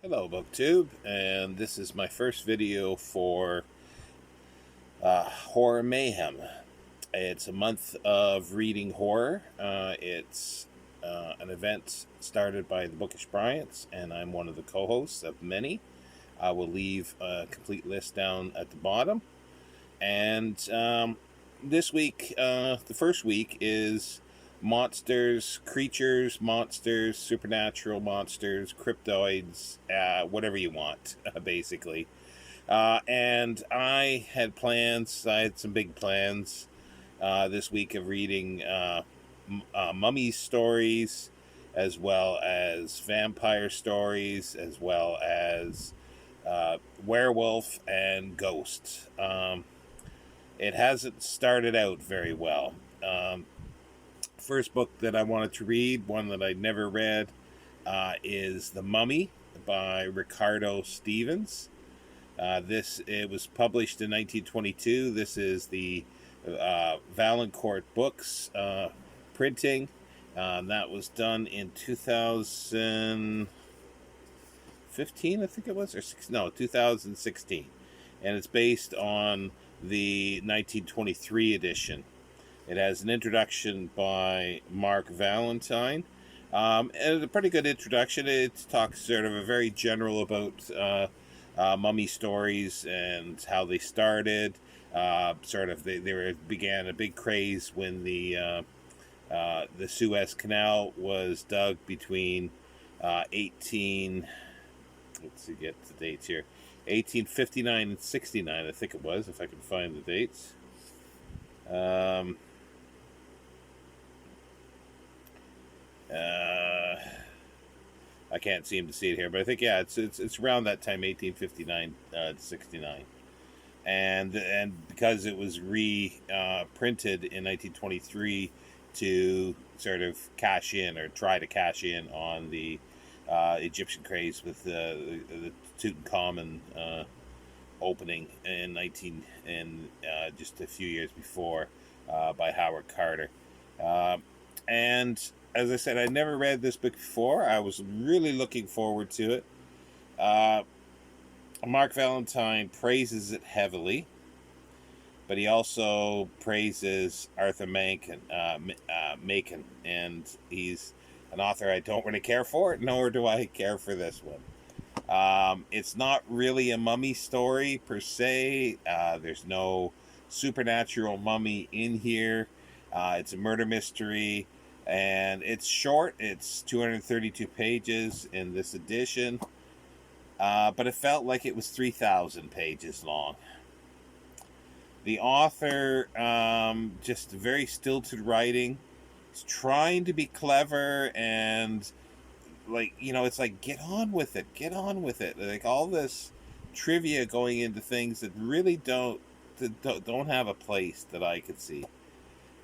Hello, BookTube, and this is my first video for Horror Mayhem. It's a month of reading horror. It's an event started by the Bookish Bryants, and I'm one of the co-hosts of many. I will leave a complete list down at the bottom. And this week, the first week is monsters, creatures, monsters, supernatural monsters, cryptoids, whatever you want, basically. And I had plans, I had some big plans this week of reading Mummies stories, as well as vampire stories, as well as werewolf and ghost. It hasn't started out very well. First book that I wanted to read, one that I'd never read, is The Mummy by Ricardo Stevens. It was published in 1922. This is the Valancourt Books printing. That was done in 2015, I think it was, or 2016, and it's based on the 1923 edition. It has an introduction by Mark Valentine. And it's a pretty good introduction. It talks sort of a very general about mummy stories and how they started. Began a big craze when the Suez Canal was dug between 18. Let's see, get the dates here. 1859 and 69, I think it was, if I can find the dates. I can't seem to see it here, but I think it's around that time, 1859 to 69, and because it was printed in 1923 to sort of cash in or try to cash in on the Egyptian craze with the Tutankhamun opening in just a few years before by Howard Carter. And as I said, I never read this book before. I was really looking forward to it. Mark Valentine praises it heavily, but he also praises Arthur Machen, and he's an author I don't really care for, nor do I care for this one. It's not really a mummy story per se. There's no supernatural mummy in here. It's a murder mystery, and it's short. It's 232 pages in this edition, but it felt like it was 3,000 pages long. The author, just very stilted writing. He's trying to be clever and, it's like, get on with it. Like, all this trivia going into things that really don't have a place that I could see.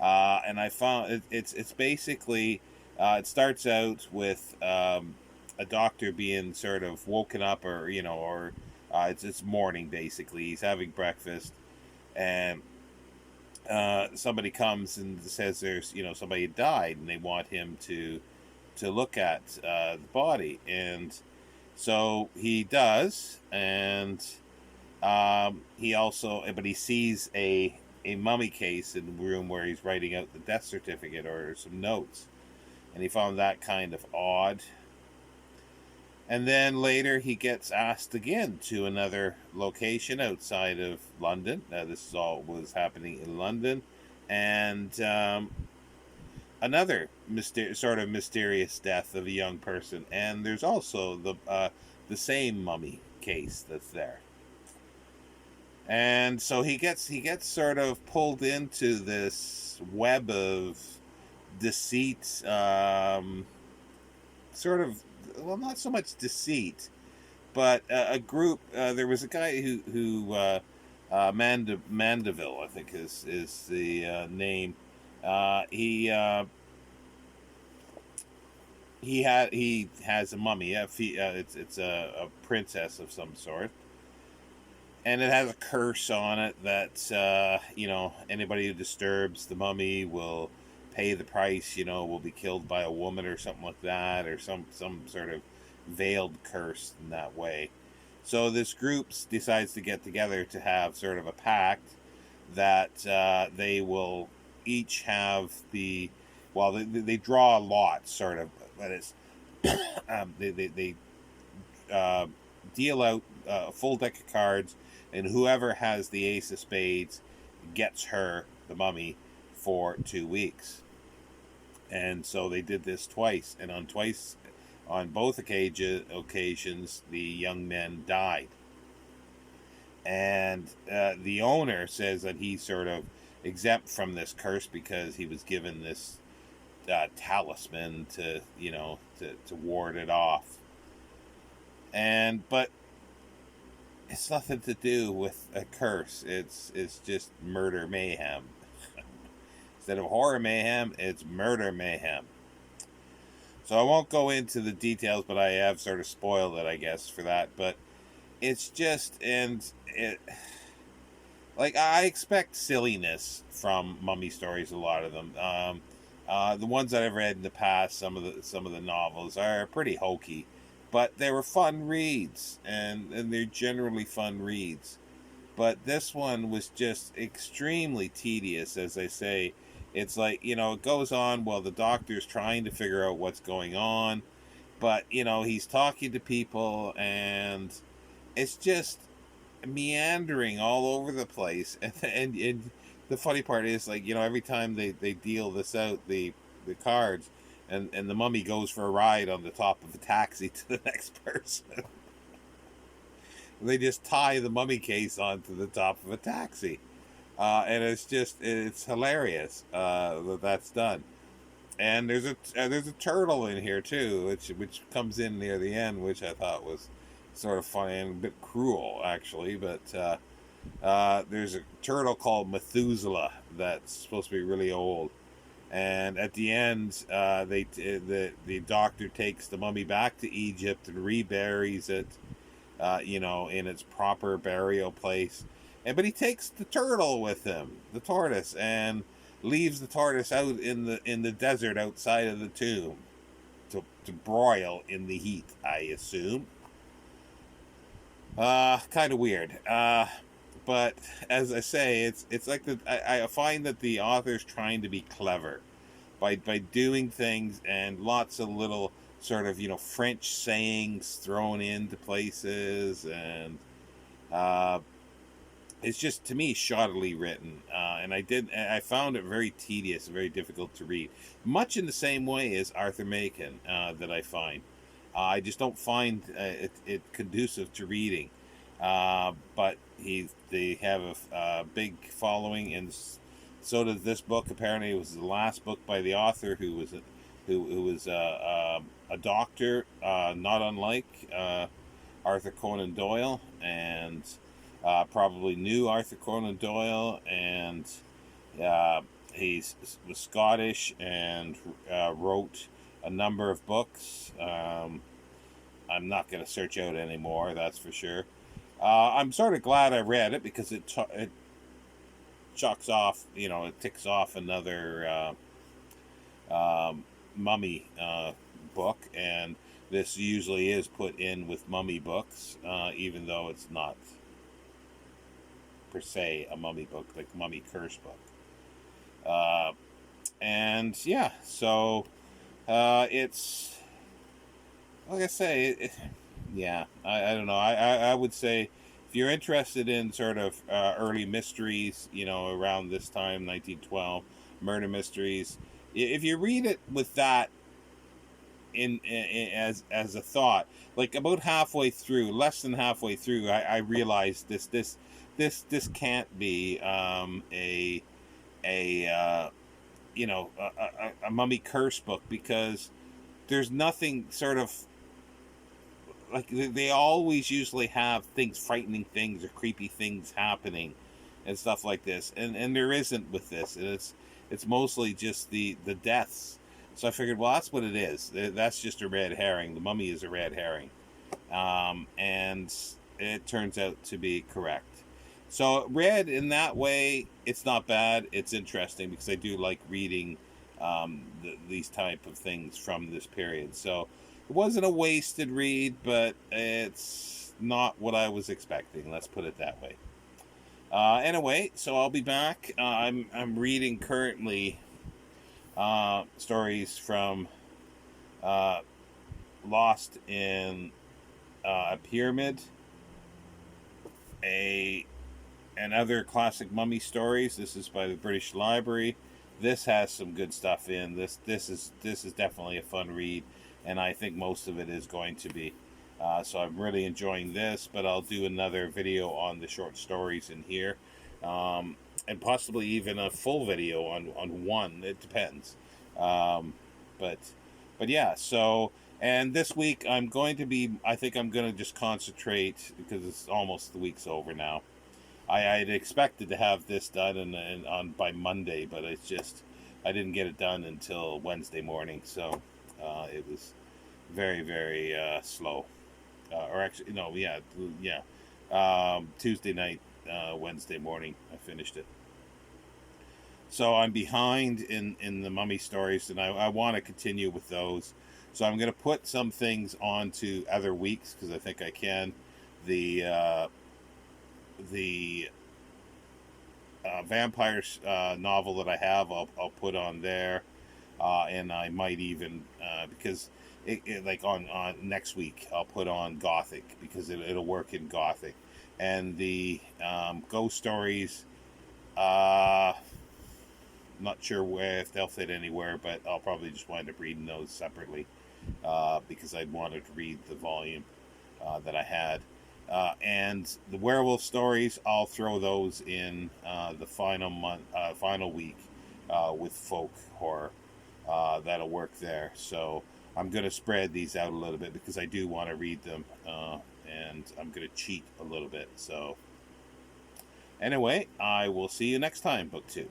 And I found it's basically, it starts out with a doctor being sort of woken up, or it's morning basically. He's having breakfast, and somebody comes and says there's somebody died, and they want him to look at the body, and so he does, and he sees a mummy case in the room where he's writing out the death certificate or some notes, and he found that kind of odd. And then later he gets asked again to another location outside of London. This is all was happening in London, and another sort of mysterious death of a young person, and there's also the same mummy case that's there. And so he gets sort of pulled into this web of deceit, sort of, well, not so much deceit, but a group. There was a guy who Mandeville, I think is the name. He has a mummy. It's a princess of some sort, and it has a curse on it that anybody who disturbs the mummy will pay the price. Will be killed by a woman or something like that, or some sort of veiled curse in that way. So this group decides to get together to have sort of a pact that they will each have they draw a lot, sort of, but it's they uh, deal out a full deck of cards, and whoever has the ace of spades gets her, the mummy, for 2 weeks. And so they did this twice, and on both occasions, the young men died. And the owner says that he's sort of exempt from this curse because he was given this talisman to ward it off. But it's nothing to do with a curse. It's just murder mayhem. Instead of horror mayhem, it's murder mayhem. So I won't go into the details, but I have sort of spoiled it, I guess, for that. But it's just, I expect silliness from mummy stories, a lot of them. The ones that I've read in the past, some of the novels are pretty hokey, but they were fun reads, and they're generally fun reads. But this one was just extremely tedious, as I say. It's like, it goes on while the doctor's trying to figure out what's going on, but, he's talking to people, and it's just meandering all over the place. And the funny part is, every time they deal this out, the cards, and the mummy goes for a ride on the top of a taxi to the next person. They just tie the mummy case onto the top of a taxi. And it's hilarious that's done. And there's a turtle in here too, which comes in near the end, which I thought was sort of funny and a bit cruel, actually. But there's a turtle called Methuselah that's supposed to be really old. And at the end, the doctor takes the mummy back to Egypt and reburies it, in its proper burial place. But he takes the turtle with him, the tortoise, and leaves the tortoise out in the desert outside of the tomb to broil in the heat, I assume. Kind of weird. But as I say, it's like I find that the author's trying to be clever by doing things, and lots of little sort of French sayings thrown into places, and it's just, to me, shoddily written, and I found it very tedious, very difficult to read, much in the same way as Arthur Machen, that I find. I just don't find it conducive to reading, but they have a big following, and so did this book. Apparently, it was the last book by the author, who was a doctor, not unlike Arthur Conan Doyle, and probably knew Arthur Conan Doyle, and he was Scottish and wrote a number of books. I'm not going to search out anymore, that's for sure. I'm sort of glad I read it, because it chucks off, it ticks off another mummy book, and this usually is put in with mummy books, even though it's not per se a mummy book, like Mummy Curse book. And yeah, so it's, like I say, I don't know. I would say, if you're interested in sort of early mysteries, around this time, 1912, murder mysteries, if you read it with that in as a thought, like about halfway through, less than halfway through, I realized this can't be a Mummy Curse book, because there's nothing sort of like, they always usually have frightening things or creepy things happening and stuff like this, and there isn't with this. And it's mostly just the deaths. So I figured, well, that's what it is. That's just a red herring. The mummy is a red herring, and it turns out to be correct. So read in that way, it's not bad. It's interesting, because I do like reading these type of things from this period. So it wasn't a wasted read, but it's not what I was expecting. Let's put it that way. Anyway, so I'll be back. I'm reading currently stories from Lost in a Pyramid, and other classic mummy stories. This is by the British Library. This has some good stuff in. This is definitely a fun read, and I think most of it is going to be. So I'm really enjoying this, but I'll do another video on the short stories in here, and possibly even a full video on one. It depends. But yeah. So, and this week I think I'm going to just concentrate, because it's almost the week's over now. I had expected to have this done and on by Monday, but it's just I didn't get it done until Wednesday morning, so it was very, very slow. Or actually, no, yeah. Tuesday night, Wednesday morning, I finished it. So I'm behind in the mummy stories, and I want to continue with those. So I'm going to put some things onto other weeks, because I think I can. The vampires novel that I have, I'll put on there, and I might even because it like on next week I'll put on Gothic, because it'll work in Gothic, and the ghost stories. Not sure if they'll fit anywhere, but I'll probably just wind up reading those separately, because I wanted to read the volume that I had. And the werewolf stories, I'll throw those in the final week with folk horror. That'll work there. So I'm going to spread these out a little bit, because I do want to read them, and I'm going to cheat a little bit. So anyway, I will see you next time, Book 2.